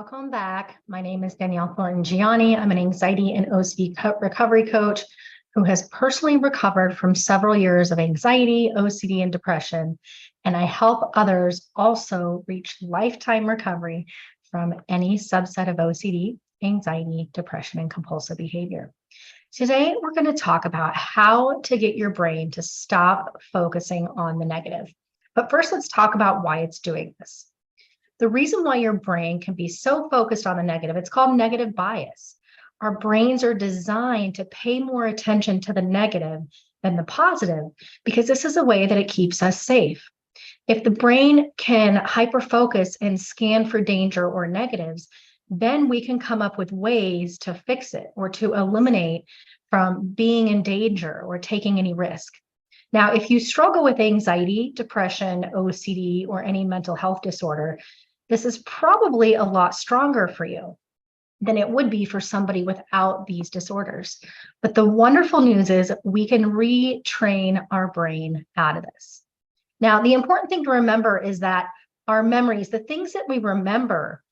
Welcome back. My name is Danielle Thornton-Gianni. I'm an anxiety and OCD recovery coach who has personally recovered from several years of anxiety, OCD, and depression. And I help others also reach lifetime recovery from any subset of OCD, anxiety, depression, and compulsive behavior. Today, we're going to talk about how to get your brain to stop focusing on the negative. But first, let's talk about why it's doing this. The reason why your brain can be so focused on the negative, it's called negative bias. Our brains are designed to pay more attention to the negative than the positive because this is a way that it keeps us safe. If the brain can hyper-focus and scan for danger or negatives, then we can come up with ways to fix it or to eliminate from being in danger or taking any risk. Now, if you struggle with anxiety, depression, OCD, or any mental health disorder, this is probably a lot stronger for you than it would be for somebody without these disorders. But the wonderful news is we can retrain our brain out of this. Now, the important thing to remember is that our memories, the things that we remember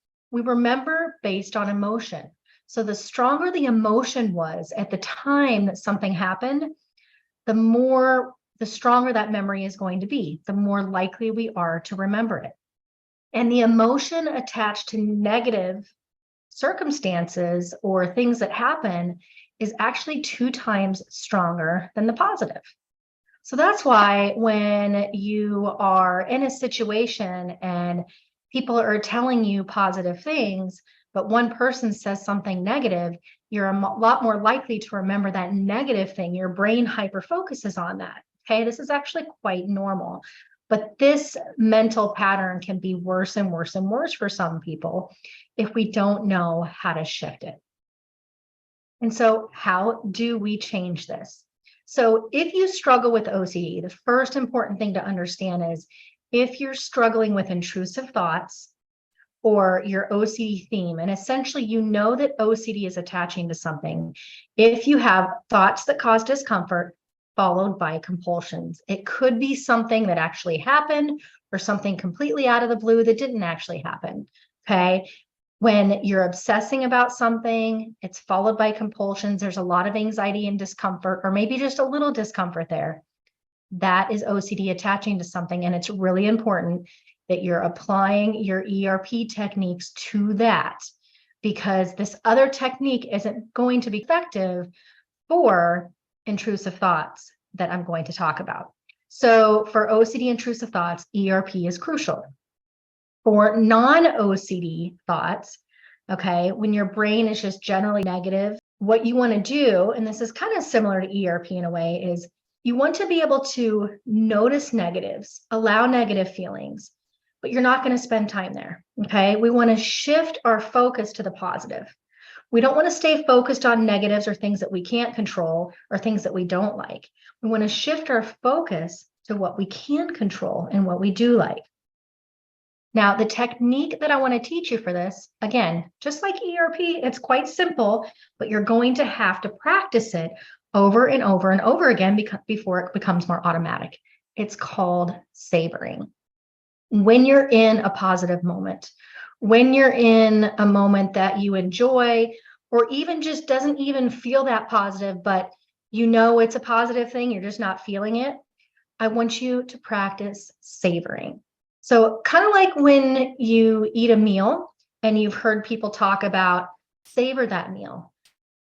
based on emotion. So the stronger the emotion was at the time that something happened, the stronger that memory is going to be, the more likely we are to remember it. And the emotion attached to negative circumstances or things that happen is actually 2 times stronger than the positive. So that's why when you are in a situation and people are telling you positive things, but one person says something negative, you're a lot more likely to remember that negative thing. Your brain hyper-focuses on that. Okay, this is actually quite normal. But this mental pattern can be worse and worse and worse for some people if we don't know how to shift it. And so how do we change this? So if you struggle with OCD, the first important thing to understand is if you're struggling with intrusive thoughts or your OCD theme, and essentially you know that OCD is attaching to something, if you have thoughts that cause discomfort, followed by compulsions. It could be something that actually happened or something completely out of the blue that didn't actually happen, okay? When you're obsessing about something, it's followed by compulsions. There's a lot of anxiety and discomfort, or maybe just a little discomfort there. That is OCD attaching to something, and it's really important that you're applying your ERP techniques to that because this other technique isn't going to be effective for intrusive thoughts that I'm going to talk about. So for OCD intrusive thoughts, ERP is crucial. For non-OCD thoughts, okay, when your brain is just generally negative, what you want to do, and this is kind of similar to ERP in a way, is you want to be able to notice negatives, allow negative feelings, but you're not going to spend time there, okay? We want to shift our focus to the positive. We don't want to stay focused on negatives or things that we can't control or things that we don't like. We want to shift our focus to what we can control and what we do like. Now, the technique that I want to teach you for this, again, just like ERP, it's quite simple, but you're going to have to practice it over and over and over again before it becomes more automatic. It's called savoring. When you're in a positive moment, when you're in a moment that you enjoy, or even just doesn't even feel that positive, but you know it's a positive thing, you're just not feeling it, I want you to practice savoring. So kind of like when you eat a meal and you've heard people talk about savor that meal,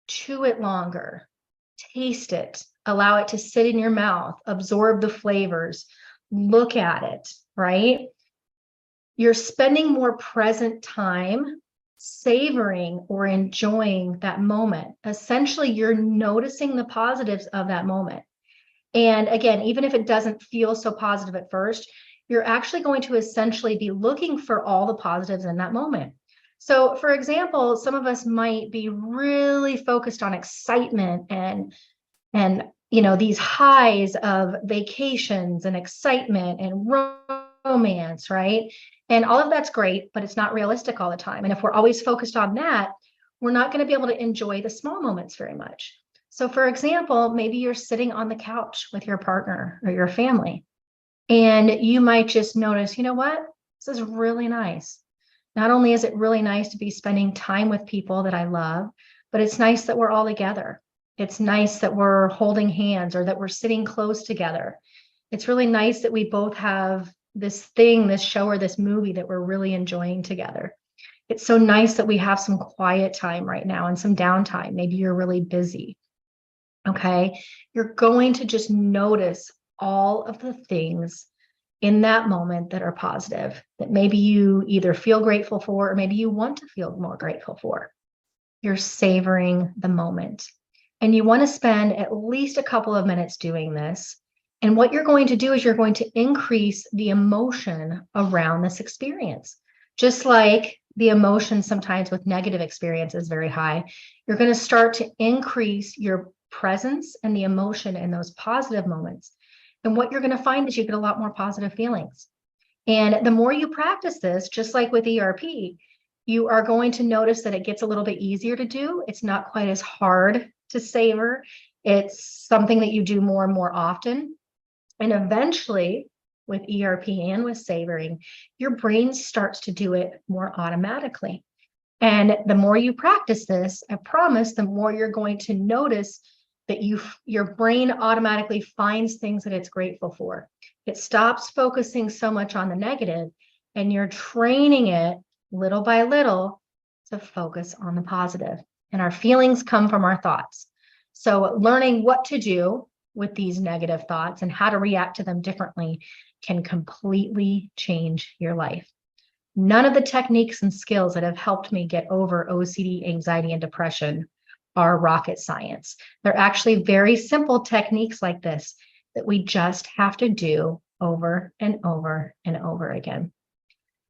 chew it longer, taste it, allow it to sit in your mouth, absorb the flavors, look at it, right? You're spending more present time savoring or enjoying that moment. Essentially, you're noticing the positives of that moment. And again, even if it doesn't feel so positive at first, you're actually going to essentially be looking for all the positives in that moment. So for example, some of us might be really focused on excitement and these highs of vacations and excitement and romance, right? And all of that's great, but it's not realistic all the time. And if we're always focused on that, we're not going to be able to enjoy the small moments very much. So for example, maybe you're sitting on the couch with your partner or your family, and you might just notice, you know what? This is really nice. Not only is it really nice to be spending time with people that I love, but it's nice that we're all together. It's nice that we're holding hands or that we're sitting close together. It's really nice that we both have this thing, this show or this movie that we're really enjoying together. It's so nice that we have some quiet time right now and some downtime. Maybe you're really busy. Okay. You're going to just notice all of the things in that moment that are positive, that maybe you either feel grateful for, or maybe you want to feel more grateful for. You're savoring the moment. And you want to spend at least a couple of minutes doing this. And what you're going to do is you're going to increase the emotion around this experience. Just like the emotion sometimes with negative experience is very high, you're going to start to increase your presence and the emotion in those positive moments. And what you're going to find is you get a lot more positive feelings. And the more you practice this, just like with ERP, you are going to notice that it gets a little bit easier to do. It's not quite as hard to savor. It's something that you do more and more often. And eventually, with ERP and with savoring, your brain starts to do it more automatically. And the more you practice this, I promise, the more you're going to notice that your brain automatically finds things that it's grateful for. It stops focusing so much on the negative, and you're training it little by little to focus on the positive. And our feelings come from our thoughts. So learning what to do with these negative thoughts and how to react to them differently can completely change your life. None of the techniques and skills that have helped me get over OCD, anxiety, and depression are rocket science. They're actually very simple techniques like this that we just have to do over and over and over again.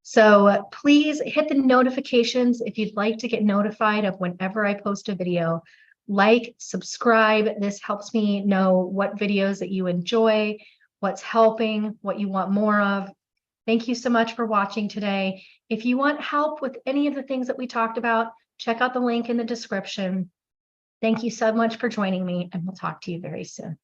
So please hit the notifications if you'd like to get notified of whenever I post a video. Like, subscribe. This helps me know what videos that you enjoy, what's helping, what you want more of. Thank you so much for watching today. If you want help with any of the things that we talked about, check out the link in the description. Thank you so much for joining me, and we'll talk to you very soon.